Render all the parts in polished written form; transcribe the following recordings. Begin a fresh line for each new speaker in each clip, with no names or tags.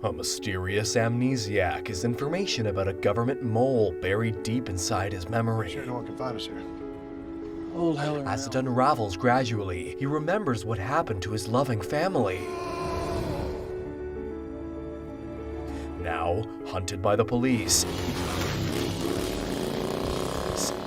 A mysterious amnesiac is information about a government mole buried deep inside his memory.
Sure no one can find us here.
As it unravels gradually, he remembers what happened to his loving family. Now, hunted by the police,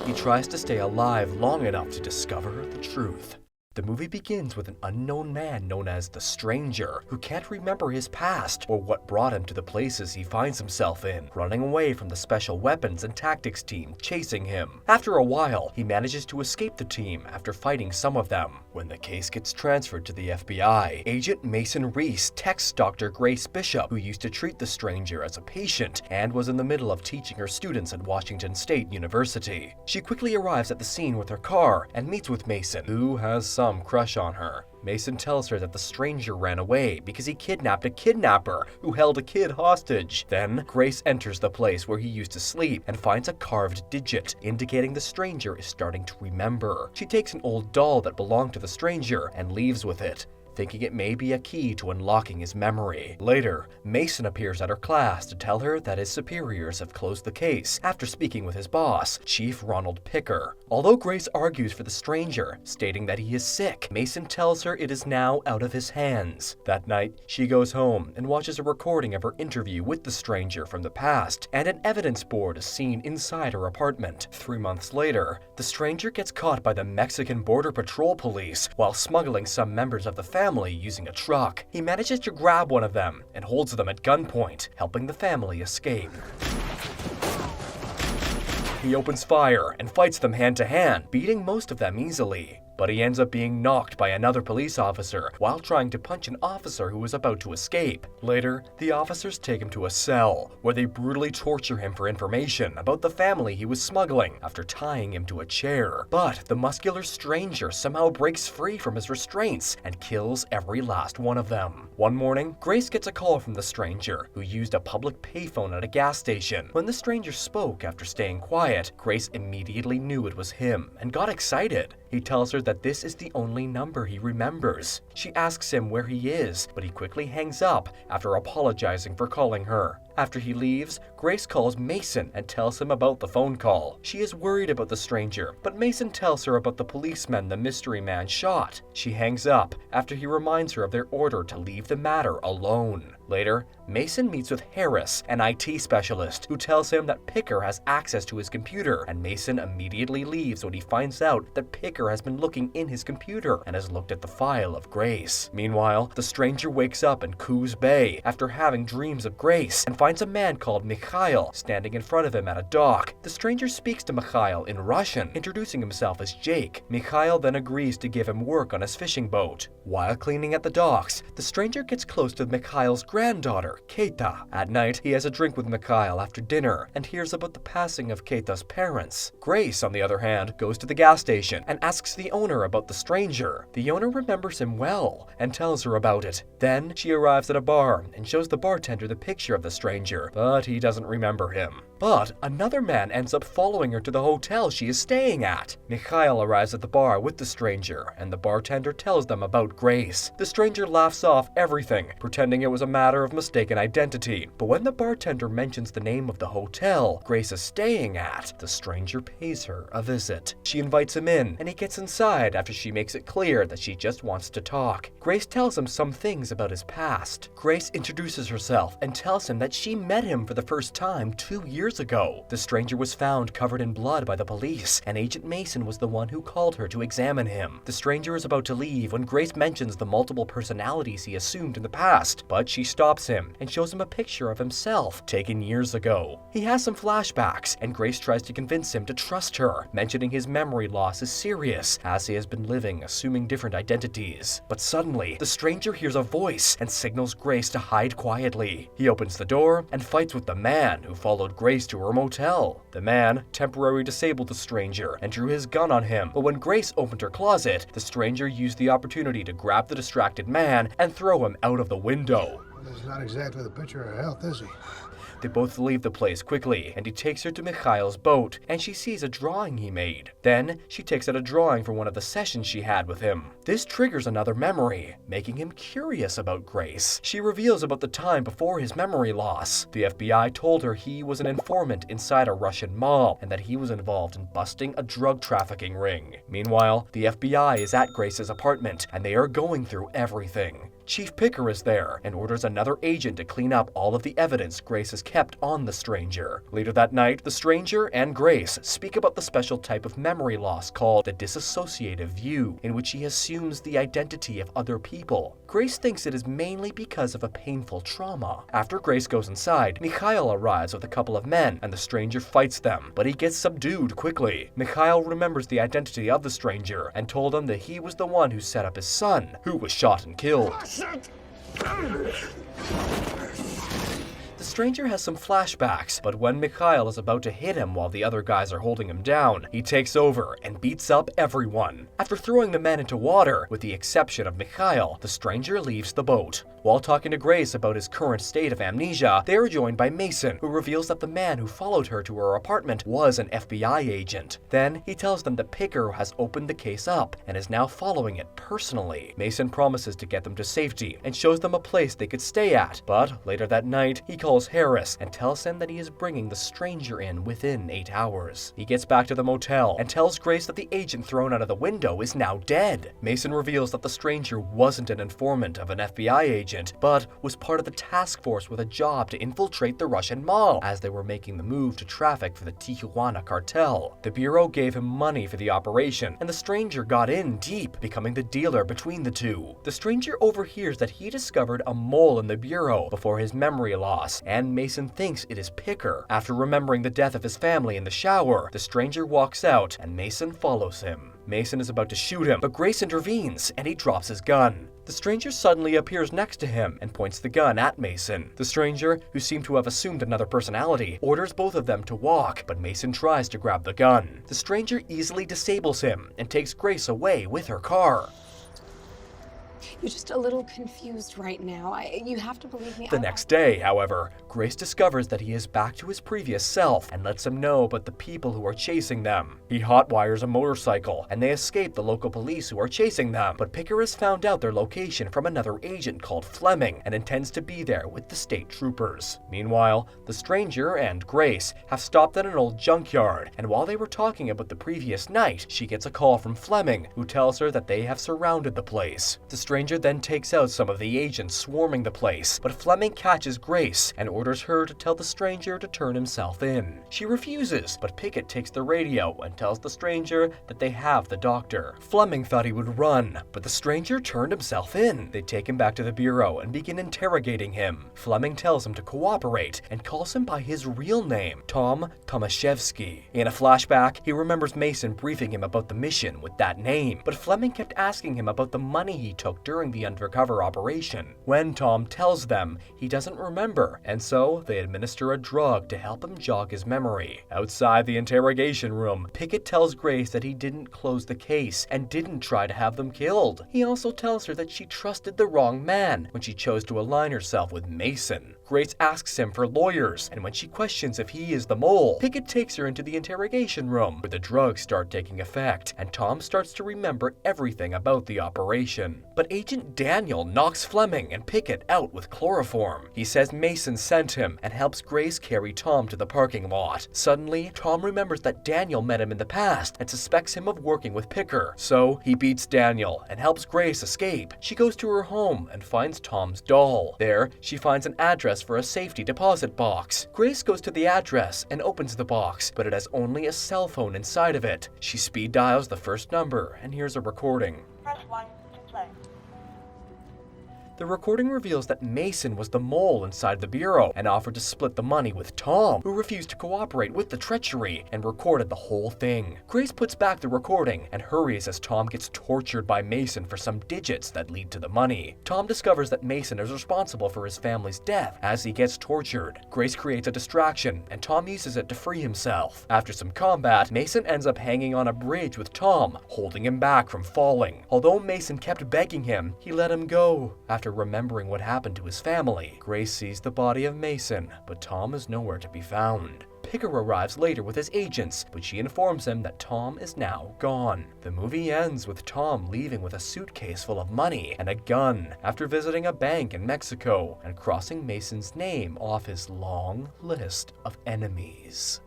he tries to stay alive long enough to discover the truth. The movie begins with an unknown man known as the Stranger, who can't remember his past or what brought him to the places he finds himself in, running away from the special weapons and tactics team chasing him. After a while, he manages to escape the team after fighting some of them. When the case gets transferred to the FBI, Agent Mason Reese texts Dr. Grace Bishop, who used to treat the Stranger as a patient and was in the middle of teaching her students at Washington State University. She quickly arrives at the scene with her car and meets with Mason, who has some crush on her. Mason tells her that the Stranger ran away because he kidnapped a kidnapper who held a kid hostage. Then, Grace enters the place where he used to sleep and finds a carved digit, indicating the Stranger is starting to remember. She takes an old doll that belonged to the Stranger and leaves with it, thinking it may be a key to unlocking his memory. Later, Mason appears at her class to tell her that his superiors have closed the case after speaking with his boss, Chief Ronald Picker. Although Grace argues for the Stranger, stating that he is sick, Mason tells her it is now out of his hands. That night, she goes home and watches a recording of her interview with the Stranger from the past, and an evidence board is seen inside her apartment. 3 months later, the Stranger gets caught by the Mexican Border Patrol police while smuggling some members of the family using a truck. He manages to grab one of them and holds them at gunpoint, helping the family escape. He opens fire and fights them hand to hand, beating most of them easily. But he ends up being knocked by another police officer while trying to punch an officer who was about to escape. Later, the officers take him to a cell, where they brutally torture him for information about the family he was smuggling after tying him to a chair. But the muscular Stranger somehow breaks free from his restraints and kills every last one of them. One morning, Grace gets a call from the Stranger, who used a public payphone at a gas station. When the Stranger spoke after staying quiet, Grace immediately knew it was him and got excited. He tells her that this is the only number he remembers. She asks him where he is, but he quickly hangs up after apologizing for calling her. After he leaves, Grace calls Mason and tells him about the phone call. She is worried about the Stranger, but Mason tells her about the policeman the mystery man shot. She hangs up after he reminds her of their order to leave the matter alone. Later, Mason meets with Harris, an IT specialist, who tells him that Picker has access to his computer, and Mason immediately leaves when he finds out that Picker has been looking in his computer and has looked at the file of Grace. Meanwhile, the Stranger wakes up in Coos Bay after having dreams of Grace and finds a man called Mikhail standing in front of him at a dock. The Stranger speaks to Mikhail in Russian, introducing himself as Jake. Mikhail then agrees to give him work on his fishing boat. While cleaning at the docks, the Stranger gets close to Mikhail's granddaughter, Keita. At night, he has a drink with Mikhail after dinner and hears about the passing of Keita's parents. Grace, on the other hand, goes to the gas station and asks the owner about the Stranger. The owner remembers him well and tells her about it. Then she arrives at a bar and shows the bartender the picture of the Stranger, but he doesn't remember him. But another man ends up following her to the hotel she is staying at. Mikhail arrives at the bar with the Stranger, and the bartender tells them about Grace. The Stranger laughs off everything, pretending it was a matter of mistaken identity. But when the bartender mentions the name of the hotel Grace is staying at, the Stranger pays her a visit. She invites him in, and he gets inside after she makes it clear that she just wants to talk. Grace tells him some things about his past. Grace introduces herself and tells him that she met him for the first time 2 years ago. The Stranger was found covered in blood by the police, and Agent Mason was the one who called her to examine him. The Stranger is about to leave when Grace mentions the multiple personalities he assumed in the past, but she stops him and shows him a picture of himself taken years ago. He has some flashbacks, and Grace tries to convince him to trust her, mentioning his memory loss is serious, as he has been living assuming different identities. But suddenly, the Stranger hears a voice and signals Grace to hide quietly. He opens the door and fights with the man who followed Grace to her motel. The man temporarily disabled the Stranger and drew his gun on him, but when Grace opened her closet, the Stranger used the opportunity to grab the distracted man and throw him out of the window.
Well, he's not exactly the picture of health, is he?
They both leave the place quickly, and he takes her to Mikhail's boat, and she sees a drawing he made. Then, she takes out a drawing from one of the sessions she had with him. This triggers another memory, making him curious about Grace. She reveals about the time before his memory loss. The FBI told her he was an informant inside a Russian mob, and that he was involved in busting a drug trafficking ring. Meanwhile, the FBI is at Grace's apartment, and they are going through everything. Chief Picker is there and orders another agent to clean up all of the evidence Grace has kept on the stranger. Later that night, the stranger and Grace speak about the special type of memory loss called the dissociative view, in which he assumes the identity of other people. Grace thinks it is mainly because of a painful trauma. After Grace goes inside, Mikhail arrives with a couple of men, and the stranger fights them, but he gets subdued quickly. Mikhail remembers the identity of the stranger and told him that he was the one who set up his son, who was shot and killed. The stranger has some flashbacks, but when Mikhail is about to hit him while the other guys are holding him down, he takes over and beats up everyone. After throwing the men into water, with the exception of Mikhail, the stranger leaves the boat. While talking to Grace about his current state of amnesia, they are joined by Mason, who reveals that the man who followed her to her apartment was an FBI agent. Then, he tells them that Picker has opened the case up and is now following it personally. Mason promises to get them to safety and shows them a place they could stay at, but later that night, he calls Harris and tells him that he is bringing the stranger in within 8 hours. He gets back to the motel and tells Grace that the agent thrown out of the window is now dead. Mason reveals that the stranger wasn't an informant of an FBI agent, but was part of the task force with a job to infiltrate the Russian mob as they were making the move to traffic for the Tijuana cartel. The Bureau gave him money for the operation, and the stranger got in deep, becoming the dealer between the two. The stranger overhears that he discovered a mole in the Bureau before his memory loss, and Mason thinks it is Picker. After remembering the death of his family in the shower, the stranger walks out, and Mason follows him. Mason is about to shoot him, but Grace intervenes, and he drops his gun. The stranger suddenly appears next to him and points the gun at Mason. The stranger, who seemed to have assumed another personality, orders both of them to walk, but Mason tries to grab the gun. The stranger easily disables him and takes Grace away with her car.
You're just a little confused right now. You have to believe me.
The next day, however, Grace discovers that he is back to his previous self and lets him know about the people who are chasing them. He hotwires a motorcycle, and they escape the local police who are chasing them, but Picker has found out their location from another agent called Fleming and intends to be there with the state troopers. Meanwhile, the stranger and Grace have stopped at an old junkyard, and while they were talking about the previous night, she gets a call from Fleming, who tells her that they have surrounded the place. The stranger then takes out some of the agents swarming the place, but Fleming catches Grace and orders her to tell the stranger to turn himself in. She refuses, but Pickett takes the radio and tells the stranger that they have the doctor. Fleming thought he would run, but the stranger turned himself in. They take him back to the Bureau and begin interrogating him. Fleming tells him to cooperate and calls him by his real name, Tom Tomaszewski. In a flashback, he remembers Mason briefing him about the mission with that name, but Fleming kept asking him about the money he took during the undercover operation. When Tom tells them, he doesn't remember, and so they administer a drug to help him jog his memory. Outside the interrogation room, Pickett tells Grace that he didn't close the case and didn't try to have them killed. He also tells her that she trusted the wrong man when she chose to align herself with Mason. Grace asks him for lawyers, and when she questions if he is the mole, Pickett takes her into the interrogation room, where the drugs start taking effect, and Tom starts to remember everything about the operation. But Agent Daniel knocks Fleming and Pickett out with chloroform. He says Mason sent him and helps Grace carry Tom to the parking lot. Suddenly, Tom remembers that Daniel met him in the past and suspects him of working with Picker, so he beats Daniel and helps Grace escape. She goes to her home and finds Tom's doll. There, she finds an address for a safety deposit box. Grace goes to the address and opens the box, but it has only a cell phone inside of it. She speed dials the first number and hears a recording.
Press 1 to play.
The recording reveals that Mason was the mole inside the Bureau and offered to split the money with Tom, who refused to cooperate with the treachery and recorded the whole thing. Grace puts back the recording and hurries as Tom gets tortured by Mason for some digits that lead to the money. Tom discovers that Mason is responsible for his family's death as he gets tortured. Grace creates a distraction and Tom uses it to free himself. After some combat, Mason ends up hanging on a bridge with Tom, holding him back from falling. Although Mason kept begging him, he let him go. After after remembering what happened to his family. Grace sees the body of Mason, but Tom is nowhere to be found. Picker arrives later with his agents, but she informs him that Tom is now gone. The movie ends with Tom leaving with a suitcase full of money and a gun after visiting a bank in Mexico and crossing Mason's name off his long list of enemies.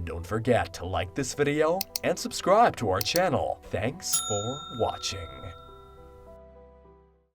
Don't forget to like this video and subscribe to our channel. Thanks for watching.